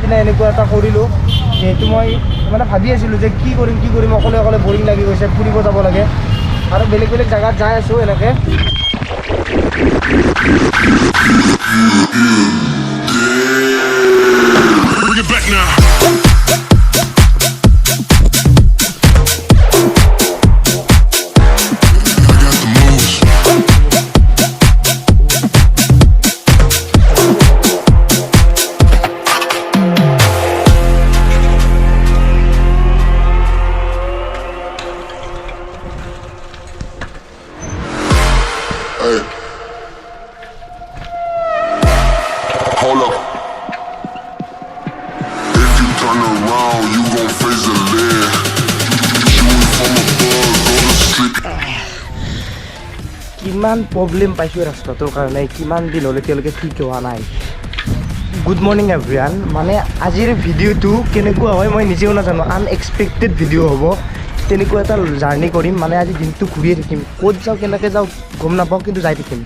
কিনে এনেকুৱা এটা কৰিলোঁ যিহেতু মই মানে ভাবি আছিলোঁ যে কি কৰিম অকলে অকলে বৰিং লাগি গৈছে, ফুৰিব যাব লাগে আৰু বেলেগ বেলেগ জেগাত যাই আছোঁ এনেকৈ। Hold up. If you turn around, you gon' face the lead. Shooting from above, go to sleep. কিমান প্ৰব্লেম পাইছোঁ ৰাস্তাটোৰ কাৰণে, কিমান দিন হ'লে এতিয়ালৈকে ঠিক হোৱা নাই। Good morning everyone. মানে আজিৰ ভিডিঅ'টো কেনেকুৱা হয় মই নিজেও নাজানো, আনএক্সপেক্টেড ভিডিঅ' হ'ব। তেনেকুৱা এটা জাৰ্ণি কৰিম, মানে আজি দিনটো ঘূৰিয়ে থাকিম, ক'ত যাওঁ কেনেকৈ যাওঁ গম নাপাওঁ, কিন্তু যাই থাকিম।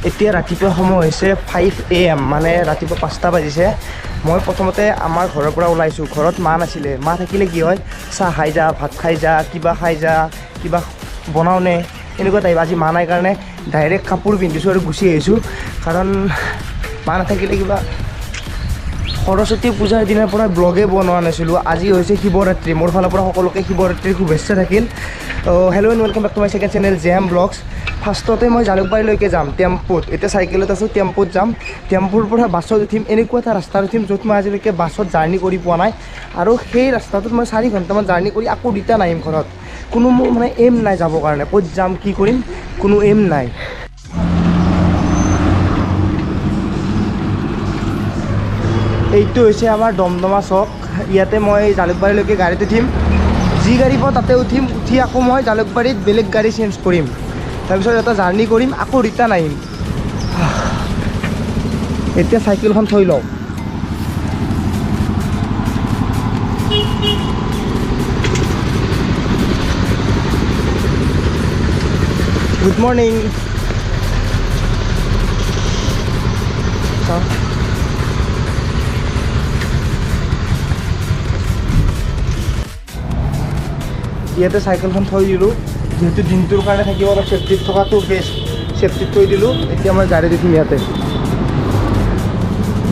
এতিয়া ৰাতিপুৱা সময় হৈছে 5 AM, মানে ৰাতিপুৱা 5টা বাজিছে। মই প্ৰথমতে আমাৰ ঘৰৰ পৰা ওলাইছোঁ। ঘৰত মা নাছিলে, মা থাকিলে কি হয় চাহ খাই যা, ভাত খাই যা, কিবা খাই যা, কিবা বনাওঁ নে এনেকুৱা টাইপ। আজি মা নাই কাৰণে ডাইৰেক্ট কাপোৰ পিন্ধিছোঁ আৰু গুচি আহিছোঁ, কাৰণ মা নাথাকিলে কিবা সৰস্বতী পূজাৰ দিনাৰ পৰা ব্লগে বনোৱা নাছিলোঁ। আজি হৈছে শিৱৰাত্ৰি, মোৰ ফালৰ পৰা সকলোকে শিৱৰাত্ৰিৰ শুভেচ্ছা থাকিল। Hello' and welcome back to my second channel JM blogs. ফাৰ্ষ্টতে মই জালুকবাৰীলৈকে যাম টেম্পুত, এতিয়া চাইকেলত আছোঁ, টেম্পুত যাম। টেম্পুৰ পৰা বাছত উঠিম, এনেকুৱা এটা ৰাস্তাত উঠিম য'ত মই আজিলৈকে বাছত জাৰ্ণি কৰি পোৱা নাই। আৰু সেই ৰাস্তাটোত মই 4 ঘণ্টামান জাৰ্ণি কৰি আকৌ ৰিটাৰ্ণ আহিম ঘৰত। কোনো মোৰ মানে এইম নাই যাবৰ কাৰণে, ক'ত যাম কি কৰিম কোনো এইম নাই। এইটো হৈছে আমাৰ দমদমা চক। ইয়াতে মই জালুকবাৰীলৈকে গাড়ীত উঠিম, যি গাড়ী পাওঁ তাতে উঠিম, উঠি আকৌ মই জালুকবাৰীত বেলেগ গাড়ী চেঞ্জ কৰিম, তাৰপিছত এটা জাৰ্ণি কৰিম, আকৌ ৰিটাৰ্ণ আহিম। এতিয়া চাইকেলখন থৈ লওঁ। Good morning. ইয়াতে চাইকেলখন থৈ দিলোঁ, যিহেতু দিনটোৰ কাৰণে থাকিব অলপ চেফটিত থকাটো বেষ্ট, চেফটিত থৈ দিলোঁ। এতিয়া মই গাড়ীত উঠিম ইয়াতে।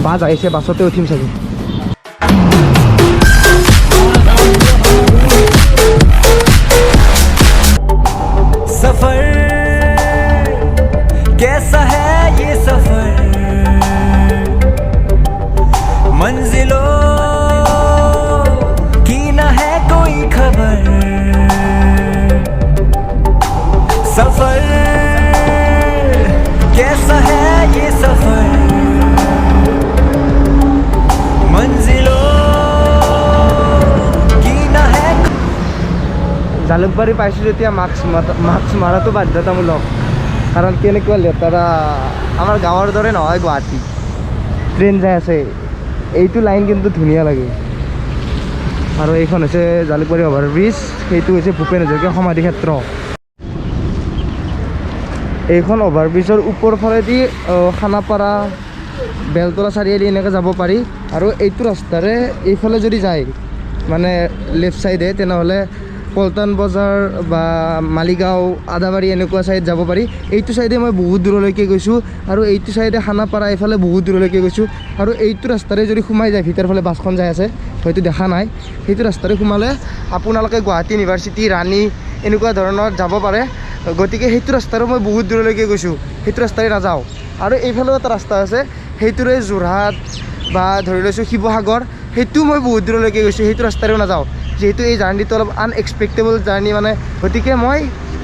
বাছ আহিছে, বাছতে উঠিম চাগে। सफर कैसा है ये सफर, मंजिलों की न है कोई खबर, सफर कैसा है ये सफर, मंजिलों की न है। জালুকবাৰী পাইছোঁ যেতিয়া মাস্ক মাৰাটো বাধ্যতামূলক, কাৰণ কেনেকুৱা লেতেৰা। আমাৰ গাঁৱৰ দৰে নহয় গুৱাহাটী। ট্ৰেইন যাই আছে, এইটো লাইন কিন্তু ধুনীয়া লাগে। আৰু এইখন হৈছে জালুকবাৰী অভাৰব্ৰিজ, সেইটো হৈছে ভূপেন হাজৰিকা সমাধি ক্ষেত্ৰ। এইখন অভাৰব্ৰিজৰ ওপৰ ফালেদি খানাপাৰা, বেলতলা চাৰিআলি এনেকৈ যাব পাৰি। আৰু এইটো ৰাস্তাৰে এইফালে যদি যায় মানে লেফ্ট চাইডে, তেনেহ'লে পল্টন বজাৰ বা মালিগাঁও, আদাবাৰী এনেকুৱা চাইড যাব পাৰি। এইটো চাইডে মই বহুত দূৰলৈকে গৈছোঁ, আৰু এইটো চাইডে খানাপাৰা এইফালে বহুত দূৰলৈকে গৈছোঁ। আৰু এইটো ৰাস্তাৰে যদি সোমাই যায়, ভিতৰৰ ফালে বাছখন যাই আছে, হয়তো দেখা নাই, সেইটো ৰাস্তাৰে সোমালে আপোনালোকে গুৱাহাটী ইউনিভাৰ্চিটি, ৰাণী এনেকুৱা ধৰণৰ যাব পাৰে। গতিকে সেইটো ৰাস্তাৰো মই বহুত দূৰলৈকে গৈছোঁ, সেইটো ৰাস্তাৰে নাযাওঁ। আৰু এইফালেও এটা ৰাস্তা আছে, সেইটোৰে যোৰহাট বা ধৰি লৈছোঁ শিৱসাগৰ, সেইটো মই বহুত দূৰলৈকে গৈছোঁ, সেইটো ৰাস্তাৰেও নাযাওঁ। যিহেতু এই জাৰ্ণিটো অলপ আনএক্সপেক্টেবল জাৰ্ণি, মানে গতিকে মই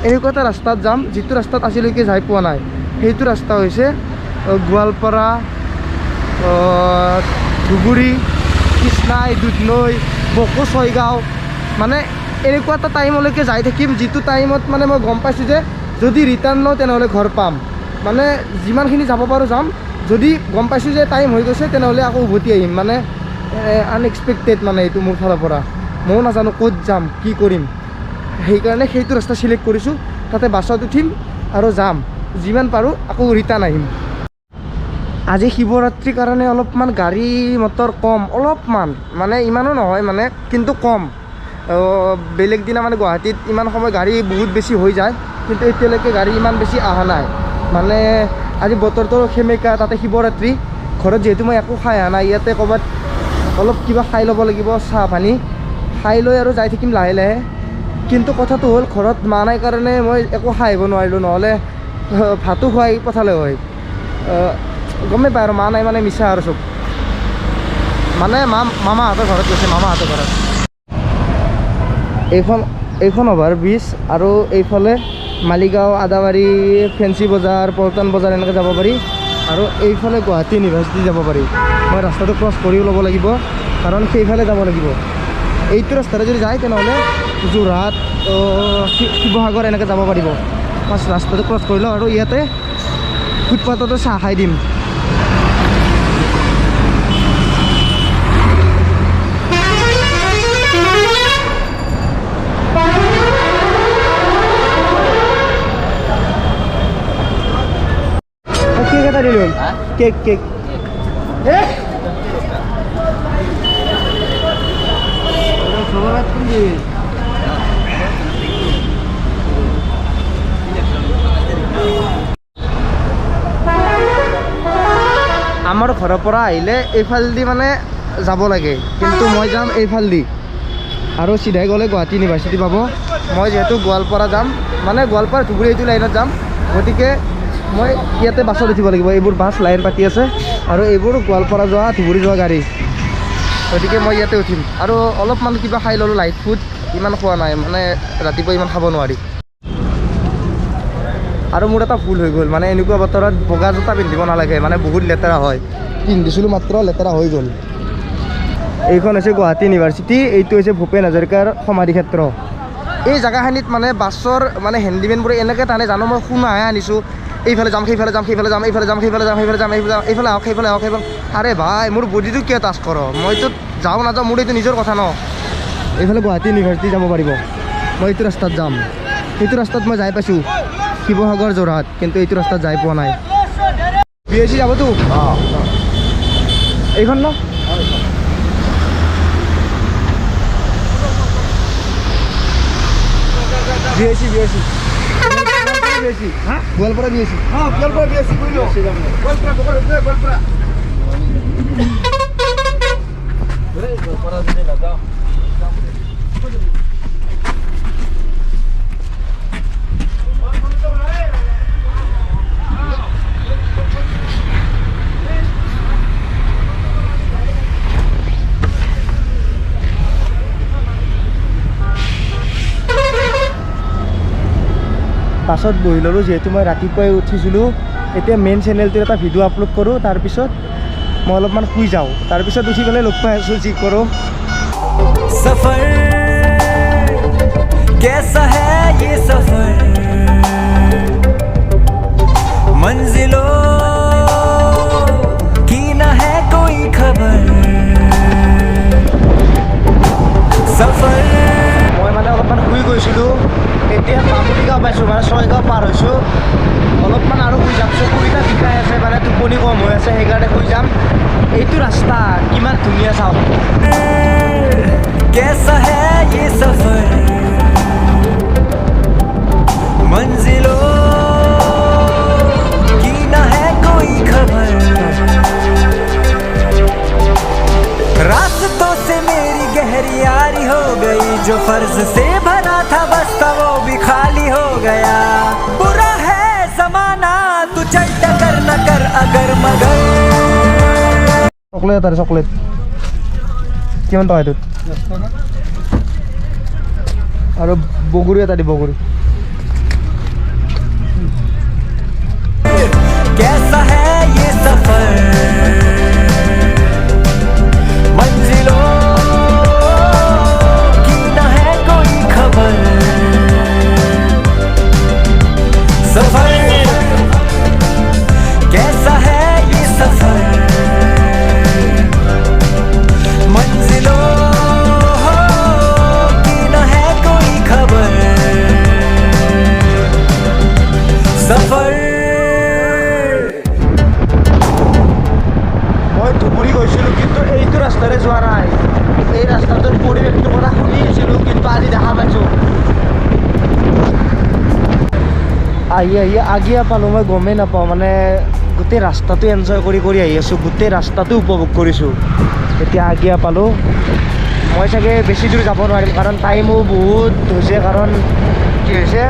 এনেকুৱা এটা ৰাস্তাত যাম যিটো ৰাস্তাত আজিলৈকে যাই পোৱা নাই। সেইটো ৰাস্তা হৈছে গোৱালপাৰা, ধুবুৰী, কৃষ্ণাই, দুধনৈ, বকো, ছয়গাঁও। মানে এনেকুৱা এটা টাইমলৈকে যাই থাকিম যিটো টাইমত মানে মই গম পাইছোঁ যে যদি ৰিটাৰ্ণ লওঁ তেনেহ'লে ঘৰ পাম। মানে যিমানখিনি যাব পাৰোঁ যাম, যদি গম পাইছোঁ যে টাইম হৈ গৈছে তেনেহ'লে আকৌ উভতি আহিম। মানে আনএক্সপেক্টেড, মানে এইটো মোৰ ফালৰ পৰা। ময়ো নাজানো ক'ত যাম কি কৰিম, সেইকাৰণে সেইটো ৰাস্তা চিলেক্ট কৰিছোঁ। তাতে বাছত উঠিম আৰু যাম, যিমান পাৰোঁ আকৌ ৰিটাৰ্ণ আহিম। আজি শিৱৰাত্ৰিৰ কাৰণে অলপমান গাড়ী মটৰ কম, অলপমান মানে ইমানো নহয় মানে, কিন্তু কম। বেলেগ দিনা মানে গুৱাহাটীত ইমান সময় গাড়ী বহুত বেছি হৈ যায়, কিন্তু এতিয়ালৈকে গাড়ী ইমান বেছি অহা নাই। মানে আজি বতৰটো সেমেকা, তাতে শিৱৰাত্ৰি। ঘৰত যিহেতু মই একো খাই অহা নাই, ইয়াতে ক'ৰবাত অলপ কিবা খাই ল'ব লাগিব, চাহ পানী খাই লৈ আৰু যাই থাকিম লাহে লাহে। কিন্তু কথাটো হ'ল ঘৰত মা নাই কাৰণে মই একো খাই আহিব নোৱাৰিলোঁ, নহ'লে ভাতো খুৱাই পঠালে হয়। গমেই পায় আৰু মা নাই মানে মিছা আৰু চব, মানে মামাহঁতৰ ঘৰত গৈছে, মামাহঁতৰ ঘৰত। এইখন অভাৰ ব্ৰিজ, আৰু এইফালে মালিগাঁও, আদাবাৰী, ফেঞ্চি বজাৰ, পল্টন বজাৰ এনেকৈ যাব পাৰি। আৰু এইফালে গুৱাহাটী ইউনিভাৰ্চিটি যাব পাৰি। মই ৰাস্তাটো ক্ৰছ কৰিও ল'ব লাগিব, কাৰণ সেইফালে যাব লাগিব। এইটো ৰাস্তাৰে যদি যায় তেনেহ'লে যোৰহাট, শিৱসাগৰ এনেকৈ যাব পাৰিব। মই ৰাস্তাটো ক্ৰছ কৰি লওঁ আৰু ইয়াতে ফুটপাথতে চাহ খাই দিম। কেক এটা দিলো, কেক কেক আমাৰ ঘৰৰ পৰা আহিলে এইফালেদি মানে যাব লাগে, কিন্তু মই যাম এইফালেদি আৰু চিধাই গ'লে গুৱাহাটী ইউনিভাৰ্চিটি পাব। মই যিহেতু গোৱালপাৰা যাম, মানে গোৱালপাৰা ধুবুৰী এইটো লাইনত যাম, গতিকে মই ইয়াতে বাছত উঠিব লাগিব। এইবোৰ বাছ লাইন পাতি আছে আৰু এইবোৰ গোৱালপাৰা যোৱা, ধুবুৰী যোৱা গাড়ী, গতিকে মই ইয়াতে উঠিম। আৰু অলপমান কিবা খাই ল'লোঁ, লাইট ফুড, ইমান খোৱা নাই, মানে ৰাতিপুৱা ইমান খাব নোৱাৰি। আৰু মোৰ এটা ভুল হৈ গ'ল, মানে এনেকুৱা বতৰত বগা জোতা পিন্ধিব নালাগে, মানে বহুত লেতেৰা হয়। পিন্ধিছিলোঁ মাত্ৰ, লেতেৰা হৈ গ'ল। এইখন হৈছে গুৱাহাটী ইউনিভাৰ্চিটি, এইটো হৈছে ভূপেন হাজৰিকাৰ সমাধি ক্ষেত্ৰ। এই জেগাখিনিত মানে বাছৰ মানে হেণ্ডিমেনবোৰে এনেকৈ টানে জানো, মই শুনাহে আনিছোঁ, এইফালে যাম, সেইফালে যাম, সেইফালে যাম, এইফালে যাম, সেইফালে যাম, সেইফালে যাম, এইফালে আহক, সেইফালে আহক, সেইফালে। আৰে ভাই, মোৰ বডিটো কিয় টাচ কৰ, মইতো যাওঁ নাযাওঁ মোৰ এইটো নিজৰ কথা ন। এইফালে গুৱাহাটী ইউনিভাৰ্চিটি যাব পাৰিব, মই এইটো ৰাস্তাত যাম। এইটো ৰাস্তাত মই যাই পাইছোঁ, শিৱসাগৰ, যোৰহাট, কিন্তু এইটো ৰাস্তাত যাই পোৱা নাই। BSc যাবতো এইখন ন, BSc Goalpara BSc, Goalpara BSc কৰিলোঁ, গোৱালপাৰা। বাছত বহি ল'লোঁ, যিহেতু মই ৰাতিপুৱাই উঠিছিলোঁ। এতিয়া মেইন চেনেলটোৰ এটা ভিডিঅ' আপলোড কৰোঁ, তাৰপিছত মই অলপমান শুই যাওঁ, তাৰপিছত উঠি পেলাই লগ পাই আছোঁ যি কৰোঁ। सफर कैसा है ये सफर, मंजिलों की न है कोई खबर, सफर। মই মানে অলপমান শুই গৈছিলোঁ, এতিয়া বামুণীগাঁও পাইছোঁ, মানে 6 গাঁও পাৰ হৈছোঁ। অলপমান আৰু শুই যাম, চকুকেইটা বিষাই আছে, মানে টোপনি কম হৈ আছে, সেইকাৰণে শুই যাম। এইটো ৰাস্তা কিমান ধুনীয়া চাওক। कैसा है ये सफर, मंजिलों की न है कोई खबर, रास्तों से मेरी गहरी यारी हो गई, जो फर्ज से भरा था बस्ता वो भी खाली हो गया, बुरा है जमाना तू चल टकर न कर अगर मगर। চকলেট আৰু চকলেট কিমান টকা এইটোত? আৰু বগৰী এটা দি, বগৰী। कैसा है ये सफर, मंजिलों की न है कोई खबर, सफर कैसा है ये सफर, मंजिलों की न है कोई खबर, सफर। আহি আগিয়া পালোঁ মই গমেই নাপাওঁ মানে গোটেই ৰাস্তাটো এনজয় কৰি আহি আছোঁ, গোটেই ৰাস্তাটো উপভোগ কৰিছোঁ। এতিয়া আগিয়া পালোঁ। মই চাগে বেছি দূৰ যাব নোৱাৰিম কাৰণ টাইমো বহুত হৈছে, কাৰণ কি হৈছে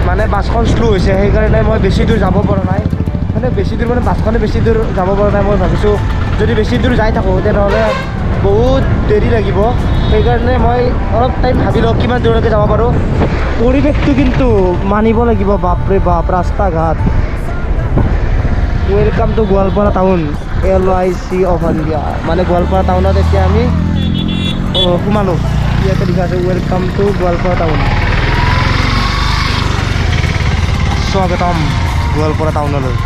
মানে বাছখন শ্ল' হৈছে, সেইকাৰণে মই বেছি দূৰ যাব পৰা নাই। মানে বেছি দূৰ মানে বাছখনে বেছি দূৰ যাব পৰা নাই। মই ভাবিছোঁ যদি বেছি দূৰ যাই থাকোঁ তেনেহ'লে বহুত দেৰি লাগিব, সেইকাৰণে মই অলপ টাইম ভাবি লওঁ কিমান দূৰলৈকে যাব পাৰোঁ। পৰিৱেশটো কিন্তু মানিব লাগিব, বাপৰে বাপ, ৰাস্তা ঘাট। Welcome to Goalpara town, LIC of India. মানে গোৱালপাৰা টাউনত এতিয়া আমি সোমালোঁ। ইয়াতে লিখা আছে ৱেলকাম টু গোৱালপাৰা টাউন, স্বাগতম গোৱালপাৰা টাউনলৈ।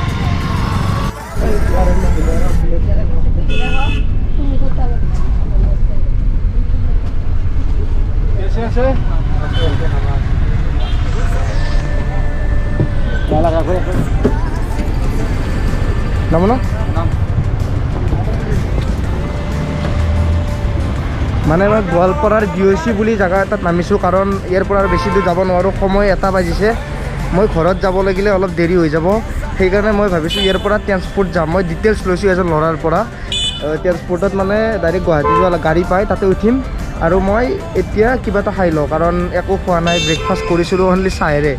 নাম ন মানে মই গোৱালপাৰাৰ DOC বুলি জেগা এটাত নামিছোঁ, কাৰণ ইয়াৰ পৰা আৰু বেছি দূৰ যাব নোৱাৰোঁ। সময় 1 বাজিছে, মই ঘৰত যাব লাগিলে অলপ দেৰি হৈ যাব, সেইকাৰণে মই ভাবিছোঁ ইয়াৰ পৰা ট্ৰেন্সপৰ্ট যাম। মই ডিটেইলছ লৈছোঁ এজন ল'ৰাৰ পৰা। ট্ৰেন্সপৰ্টত মানে ডাইৰেক্ট গুৱাহাটী যোৱা গাড়ী পায়, তাতে উঠিম। আৰু মই এতিয়া কিবা এটা খাই লওঁ, কাৰণ একো খোৱা নাই, ব্ৰেকফাষ্ট কৰিছিলোঁ অনলি চাহেৰে।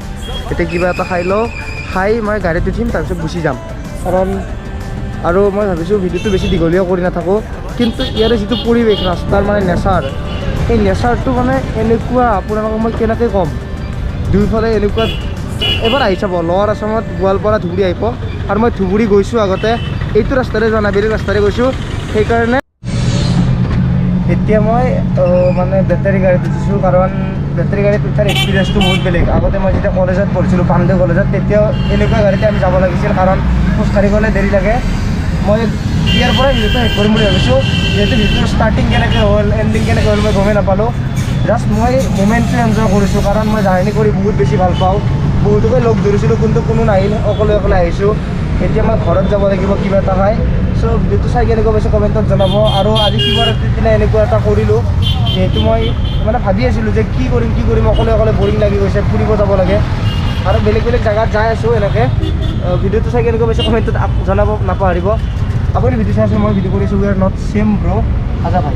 এতিয়া কিবা এটা খাই লওঁ, খাই মই গাড়ীত উঠিম, তাৰপিছত গুচি যাম। কাৰণ আৰু মই ভাবিছোঁ ভিডিঅ'টো বেছি দীঘলীয়া কৰি নাথাকোঁ, কিন্তু ইয়াৰে যিটো পৰিৱেশ, ৰাস্তাৰ মানে নেচাৰ, সেই নেচাৰটো মানে এনেকুৱা, আপোনালোকক মই কেনেকৈ ক'ম, দুইফালে এনেকুৱা। এবাৰ আহি চাব, লৱাৰ আছামত গোৱালপাৰা ধুবুৰী আহিব। আৰু মই ধুবুৰী গৈছোঁ আগতে, এইটো ৰাস্তাৰে যোৱা নাই, বেলেগ ৰাস্তাৰে গৈছোঁ। সেইকাৰণে এতিয়া মই মানে বেটাৰী গাড়ীত উঠিছোঁ, কাৰণ বেটাৰী গাড়ীত উঠাৰ এক্সপিৰিয়েঞ্চটো বহুত বেলেগ। আগতে মই যেতিয়া কলেজত পঢ়িছিলোঁ, পাণ্ডে কলেজত, তেতিয়াও এনেকুৱা গাড়ীতে আমি যাব লাগিছিল, কাৰণ খোজকাঢ়ি গ'লে দেৰি লাগে। মই ইয়াৰ পৰা ভিডিঅ'টো শেষ কৰিম বুলি ভাবিছোঁ। যিহেতু ভিডিঅ'টোৰ ষ্টাৰ্টিং কেনেকৈ হ'ল, এণ্ডিং কেনেকৈ হ'ল মই গমেই নাপালোঁ। জাষ্ট মই মোমেণ্টটো এনজয় কৰিছোঁ, কাৰণ মই জাৰ্ণি কৰি বহুত বেছি ভাল পাওঁ। বহুতকে লগ ধৰিছিলোঁ, কিন্তু কোনো নাহিল, অকলে আহিছোঁ। এতিয়া মই ঘৰত যাব লাগিব কিবা এটা খাই। চ' ভিডিঅ'টো চাই কেনেকুৱা পাইছোঁ কমেণ্টত জনাব। আৰু আজি শিৱৰাত্ৰিৰ দিনা এনেকুৱা এটা কৰিলোঁ, যিহেতু মই মানে ভাবি আছিলোঁ যে কি কৰিম, অকলে বৰিং লাগি গৈছে, ফুৰিব যাব লাগে। আৰু বেলেগ জেগাত যাই আছোঁ এনেকৈ। ভিডিঅ'টো চাই কেনেকুৱা পাইছে কমেণ্টত জনাব নাপাহৰিব। আপুনি ভিডিঅ' চাই আছে, মই ভিডিঅ' কৰিছোঁ। উই আৰ নট চেম ব্ৰ' আজা ভাই।